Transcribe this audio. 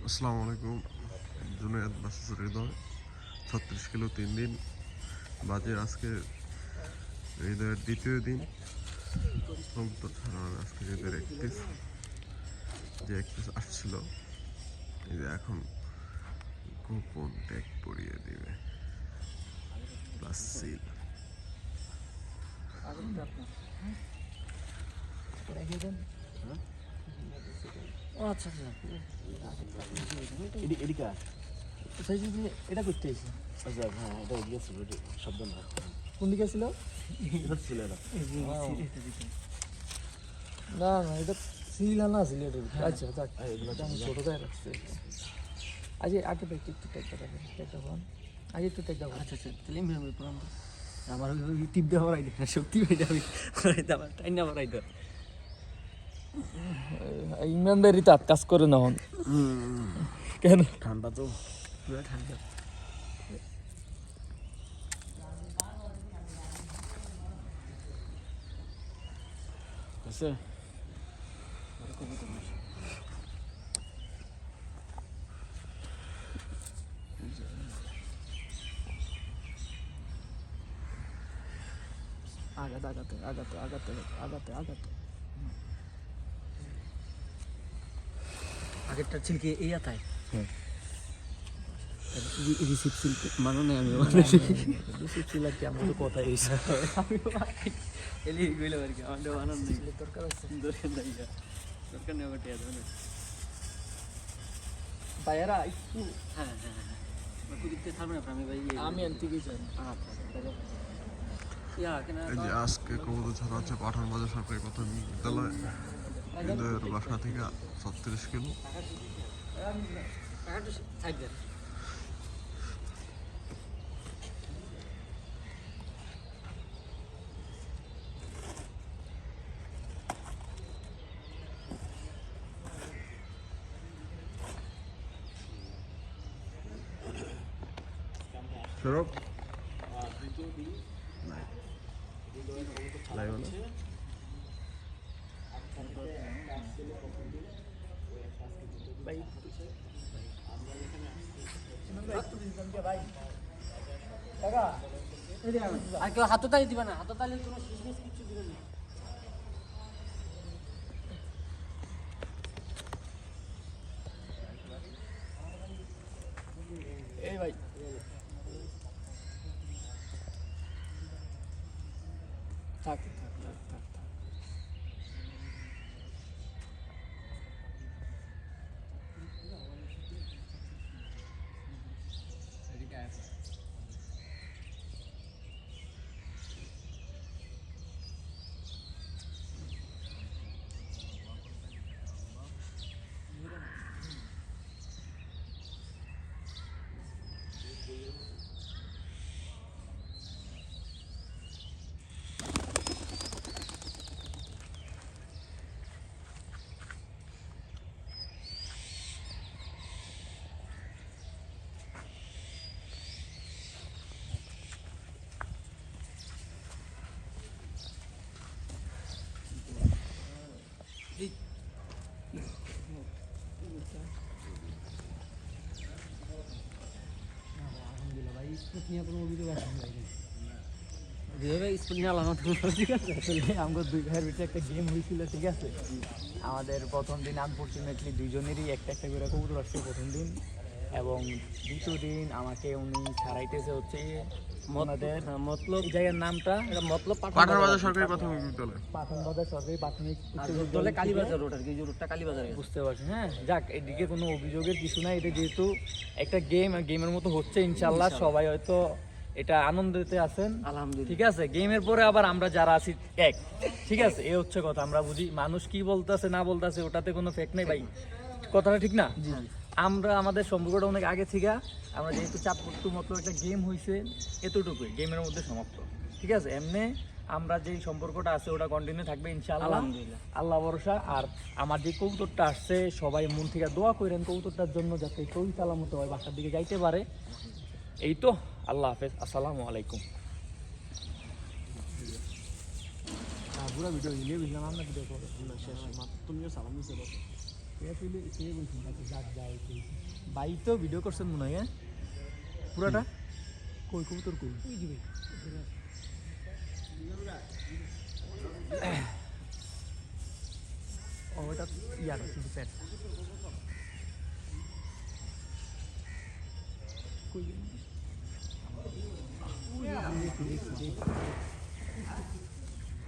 আসসালামু আলাইকুম। জুনায়েদ ভার্সেস হৃদয়, 36 কিলো 3 দিন বাজে। আজকে হৃদয়ের দ্বিতীয় দিন কবুতর ছাড়ার। আজকে হৃদয়ের 31 যে 31 আসছিল, এই যে এখন গোপন ট্যাগ পরিয়ে দিবে প্লাস সিল। আচ্ছা এটা করতে শব্দ না কোন দিকে ছিল না না এটা সিল না ছিল এটা। আচ্ছা ছোটটাই রাখছে। আজ আগে একটু টেকটা বল আজ একটু টেকটা বল। আচ্ছা আচ্ছা তাহলে আমি পুরান আমার ওই টিপ দিয়ে হরাই দে শক্তি হয়ে যাবে আমার টাইম না হরাই দে। ইমানদারি তাত কাজ করে না হন কেন? ঠান্ডা তো পুরো ঠান্ডা। আছে আগাতে আগাতে আগাতে আগাতে আগাতে আগাতে আগেরটা ছিলকে এই আতায় রিসিপ ছিল মানো না আমি রিসিপ ছিল কি আমার তো কথা এই এলি গইলে আর কি আমাদের আনন্দ নেই দরকার আছে দরকার নাই দরকার নেই ওটা জানো ভাইরা একটু হ্যাঁ হ্যাঁ হ্যাঁ কুদিতে থামবে না আমি ভাই আমি আনতে গেছি আচ্ছা তাহলে এই যে আজকে কবুতর ছাড়া হচ্ছে পাঠান বাজার সরকারি প্রাথমিক বিদ্যালয়। হৃদয়ের বাসা থেকে 36 কিলো। সরব লাইভ না আর কেউ হাততালি দিবে না, হাততালি কোনো কিছু দিবে না। এই ভাই থাক থাক থাক থাক থাক আমাদের প্রথম দিন আনফর্চুনেটলি দুইজনেরই একটা একটা করে কবুতর আসছে প্রথম দিন, এবং দ্বিতীয় দিন আমাকে উনি ছাড়াইতেছে হচ্ছে মতলব জায়গার নামটা মতলব পাঠান বাজার সরকারি প্রাথমিক বিদ্যালয়, পাঠান বাজার সরকারি প্রাথমিক বিদ্যালয় কালীবাজার রোড আর কি, যে রোডটা কালীবাজার বুঝতে পারছি। হ্যাঁ যাক, এদিকে কোনো অভিযোগের কিছু নাই। এটা যেহেতু একটা গেমের মতো হচ্ছে, ইনশাল্লাহ সবাই হয়তো এটা আনন্দতে আছেন আলহামদুলিল্লাহ। ঠিক আছে, গেমের পরে আবার আমরা যারা আছি এক, ঠিক আছে, এই হচ্ছে কথা। আমরা বুঝি মানুষ কি বলতেছে না বলতেছে, ওটাতে কোনো ফেক নেই ভাই, কথাটা ঠিক না? আমরা আমাদের সম্পর্কটা অনেক আগে থেকে, আমরা যেহেতু চাপ করতে মতো একটা গেম হয়েছে, এতটুকুই গেমের মধ্যে সমাপ্ত। ঠিক আছে, এমনি আমরা যে সম্পর্কটা আছে ওটা কন্টিনিউ থাকবে ইনশাআল্লাহ, আল্লাহ ভরসা। আর আমার যে কবুতরটা আসছে, সবাই মন থেকে দোয়া করেন কবুতরটার জন্য, যাতে সহি সালামত হয়, বাসার দিকে যাইতে পারে। এই তো, আল্লাহ হাফেজ, আসসালামু আলাইকুম। পুরো ভিডিও নিয়ে বুঝলাম আমরা ভিডিও করব না শেষ মাত্র তুমিও সালাম দিছো বস এ তুই সে বলছিস না যাক যাও ভাই তো ভিডিও করছেন মনে হয় পুরাটা কই কবুতর কই ওই দিবে ও এটা ইয়ার কিন্তু প্যাট কই